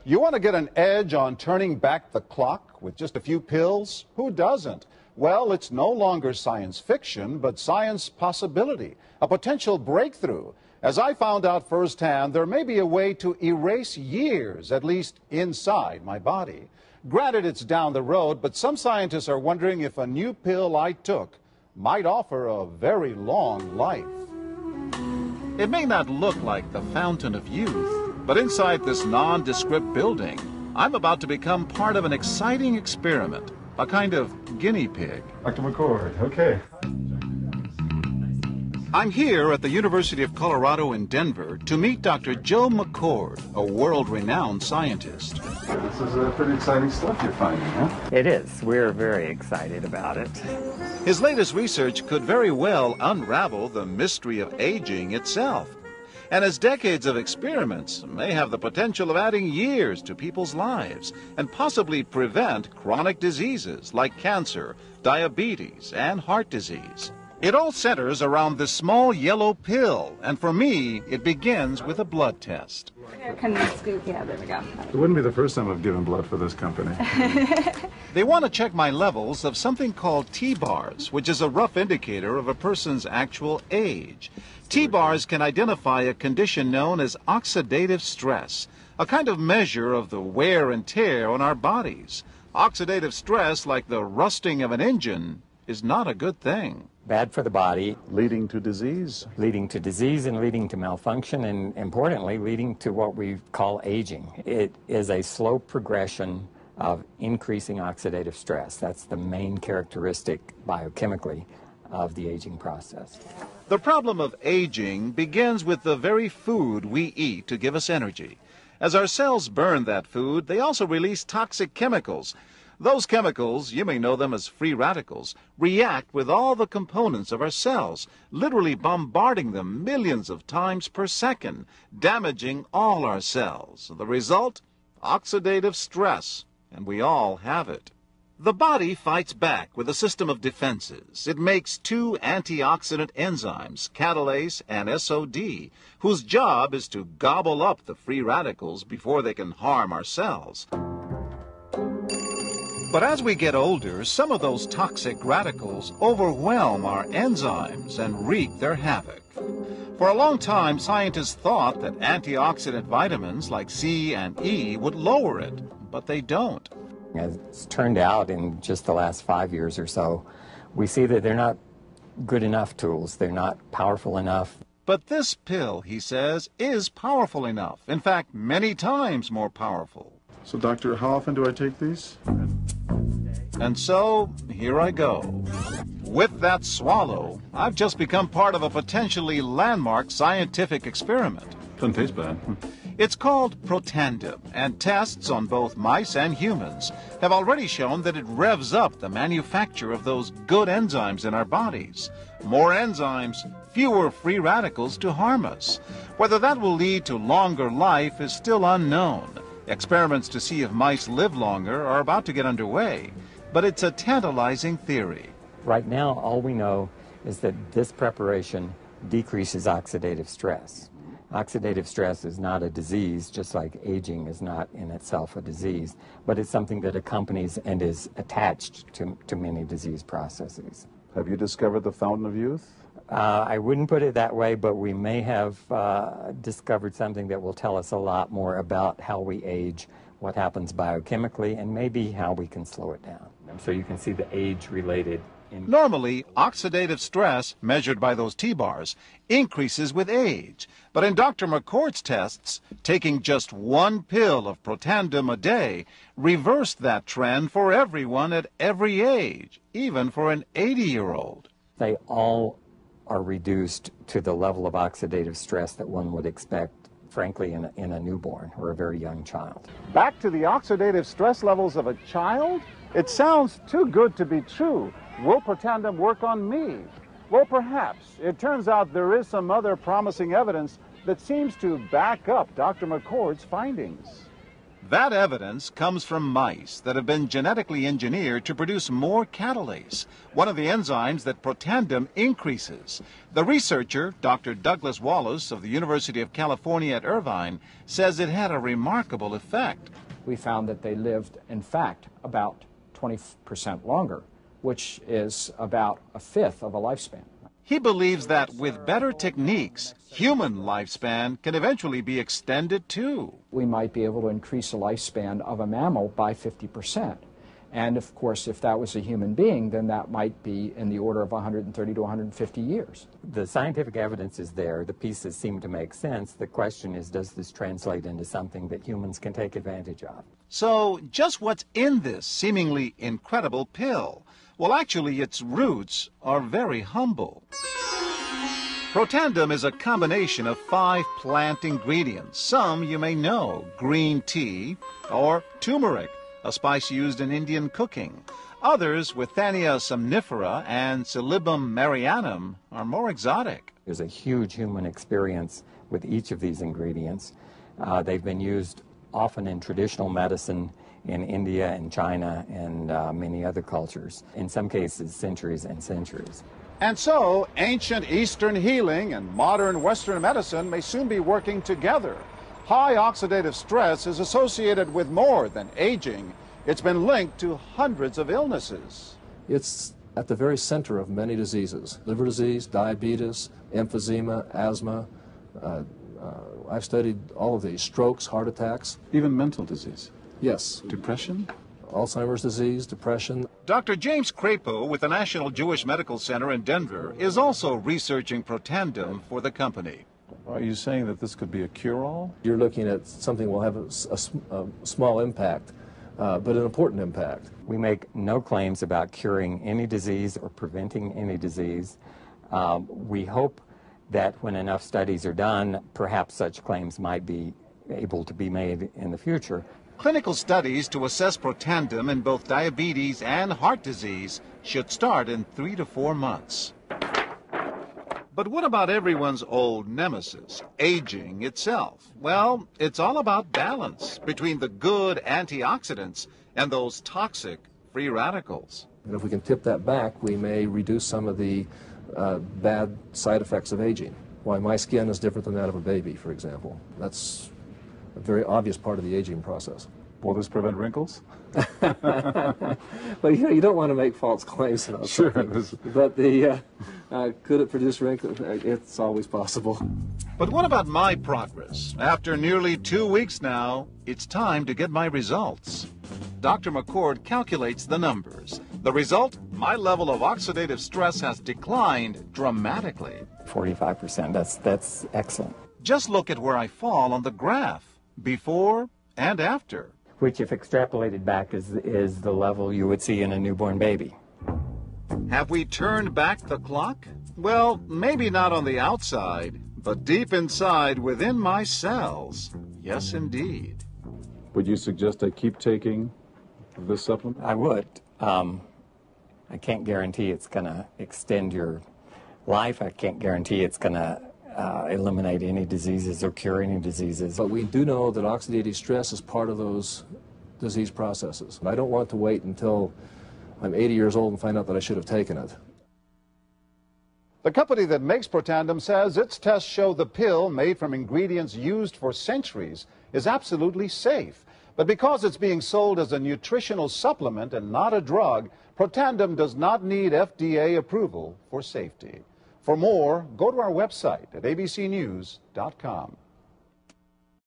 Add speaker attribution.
Speaker 1: You want to get an edge on turning back the clock with just a few pills? Who doesn't? Well, it's no longer science fiction, but science possibility, a potential breakthrough. As I found out firsthand, there may be a way to erase years, at least inside my body. Granted, it's down the road, but some scientists are wondering if a new pill I took might offer a very long life. It may not look like the fountain of youth, but inside this nondescript building, I'm about to become part of an exciting experiment, a kind of guinea pig.
Speaker 2: Dr. McCord, okay.
Speaker 1: I'm here at the University of Colorado in Denver to meet Dr. Joe McCord, a world-renowned scientist.
Speaker 2: This is pretty exciting stuff you're finding, huh?
Speaker 3: It is. We're very excited about it.
Speaker 1: His latest research could very well unravel the mystery of aging itself. And his decades of experiments may have the potential of adding years to people's lives and possibly prevent chronic diseases like cancer, diabetes, and heart disease. It all centers around this small yellow pill, and for me, it begins with a blood test.
Speaker 4: Yeah, there we go.
Speaker 2: It wouldn't be the first time I've given blood for this company.
Speaker 1: They want to check my levels of something called T-bars, which is a rough indicator of a person's actual age. T-bars can identify a condition known as oxidative stress, a kind of measure of the wear and tear on our bodies. Oxidative stress, like the rusting of an engine, is not a good thing.
Speaker 3: Bad for the body.
Speaker 1: Leading to disease?
Speaker 3: Leading to disease and leading to malfunction, and importantly, leading to what we call aging. It is a slow progression of increasing oxidative stress. That's the main characteristic biochemically of the aging process.
Speaker 1: The problem of aging begins with the very food we eat to give us energy. As our cells burn that food, they also release toxic chemicals. Those chemicals, you may know them as free radicals, react with all the components of our cells, literally bombarding them millions of times per second, damaging all our cells. The result? Oxidative stress, and we all have it. The body fights back with a system of defenses. It makes two antioxidant enzymes, catalase and SOD, whose job is to gobble up the free radicals before they can harm our cells. But as we get older, some of those toxic radicals overwhelm our enzymes and wreak their havoc. For a long time, scientists thought that antioxidant vitamins like C and E would lower it, but they don't.
Speaker 3: As it's turned out in just the last 5 years or so, we see that they're not good enough tools. They're not powerful enough.
Speaker 1: But this pill, he says, is powerful enough. In fact, many times more powerful.
Speaker 2: So, doctor, how often do I take these?
Speaker 1: And so, here I go. With that swallow, I've just become part of a potentially landmark scientific experiment.
Speaker 2: Doesn't taste bad.
Speaker 1: It's called Protandim, and tests on both mice and humans have already shown that it revs up the manufacture of those good enzymes in our bodies. More enzymes, fewer free radicals to harm us. Whether that will lead to longer life is still unknown. Experiments to see if mice live longer are about to get underway, but it's a tantalizing theory.
Speaker 3: Right now, all we know is that this preparation decreases oxidative stress. Oxidative stress is not a disease, just like aging is not in itself a disease, but it's something that accompanies and is attached to many disease processes.
Speaker 2: Have you discovered the fountain of youth?
Speaker 3: I wouldn't put it that way, but we may have discovered something that will tell us a lot more about how we age, what happens biochemically, and maybe how we can slow it down. So you can see the age-related.
Speaker 1: Normally, oxidative stress, measured by those T-bars, increases with age. But in Dr. McCord's tests, taking just one pill of Protandim a day reversed that trend for everyone at every age, even for an 80-year-old.
Speaker 3: They all are reduced to the level of oxidative stress that one would expect, frankly, in a newborn or a very young child.
Speaker 1: Back to the oxidative stress levels of a child? It sounds too good to be true. Will Protandim work on me? Well, perhaps. It turns out there is some other promising evidence that seems to back up Dr. McCord's findings. That evidence comes from mice that have been genetically engineered to produce more catalase, one of the enzymes that Protandim increases. The researcher, Dr. Douglas Wallace of the University of California at Irvine, says it had a remarkable effect.
Speaker 5: We found that they lived, in fact, about 20% longer, which is about a fifth of a lifespan.
Speaker 1: He believes that with better techniques, human lifespan can eventually be extended too.
Speaker 5: We might be able to increase the lifespan of a mammal by 50%. And of course, if that was a human being, then that might be in the order of 130 to 150 years.
Speaker 3: The scientific evidence is there. The pieces seem to make sense. The question is, does this translate into something that humans can take advantage of?
Speaker 1: So, just what's in this seemingly incredible pill? Well, actually, its roots are very humble. Protandim is a combination of 5 plant ingredients. Some you may know: green tea or turmeric, a spice used in Indian cooking. Others, Withania somnifera and Silybum marianum, are more exotic.
Speaker 3: There's a huge human experience with each of these ingredients. They've been used often in traditional medicine in India and China and many other cultures, in some cases centuries and centuries.
Speaker 1: And so, ancient Eastern healing and modern Western medicine may soon be working together. High oxidative stress is associated with more than aging. It's been linked to hundreds of illnesses.
Speaker 6: It's at the very center of many diseases: liver disease, diabetes, emphysema, asthma. I've studied all of these: strokes, heart attacks.
Speaker 2: Even mental disease.
Speaker 6: Yes.
Speaker 2: Depression?
Speaker 6: Alzheimer's disease, depression.
Speaker 1: Dr. James Crapo with the National Jewish Medical Center in Denver is also researching Protandim for the company.
Speaker 2: Are you saying that this could be a cure-all?
Speaker 6: You're looking at something that will have a small impact, but an important impact.
Speaker 3: We make no claims about curing any disease or preventing any disease. We hope that when enough studies are done, perhaps such claims might be able to be made in the future.
Speaker 1: Clinical studies to assess Protandim in both diabetes and heart disease should start in 3 to 4 months. But what about everyone's old nemesis, aging itself? Well, it's all about balance between the good antioxidants and those toxic free radicals.
Speaker 6: And if we can tip that back, we may reduce some of the bad side effects of aging. Why my skin is different than that of a baby, for example. That's a very obvious part of the aging process.
Speaker 2: Will this prevent wrinkles?
Speaker 6: Well, you don't want to make false claims about something. But could it produce wrinkles? It's always possible.
Speaker 1: But what about my progress? After nearly 2 weeks now, it's time to get my results. Dr. McCord calculates the numbers. The result? My level of oxidative stress has declined dramatically.
Speaker 3: 45%, that's excellent.
Speaker 1: Just look at where I fall on the graph, before and after.
Speaker 3: Which, if extrapolated back, is the level you would see in a newborn baby.
Speaker 1: Have we turned back the clock? Well, maybe not on the outside, but deep inside within my cells. Yes, indeed.
Speaker 2: Would you suggest I keep taking this supplement?
Speaker 3: I would. I can't guarantee it's going to extend your life. I can't guarantee it's going to eliminate any diseases or cure any diseases.
Speaker 6: But we do know that oxidative stress is part of those disease processes. I don't want to wait until I'm 80 years old and find out that I should have taken it.
Speaker 1: The company that makes Protandim says its tests show the pill, made from ingredients used for centuries, is absolutely safe. But because it's being sold as a nutritional supplement and not a drug, Protandim does not need FDA approval for safety. For more, go to our website at abcnews.com.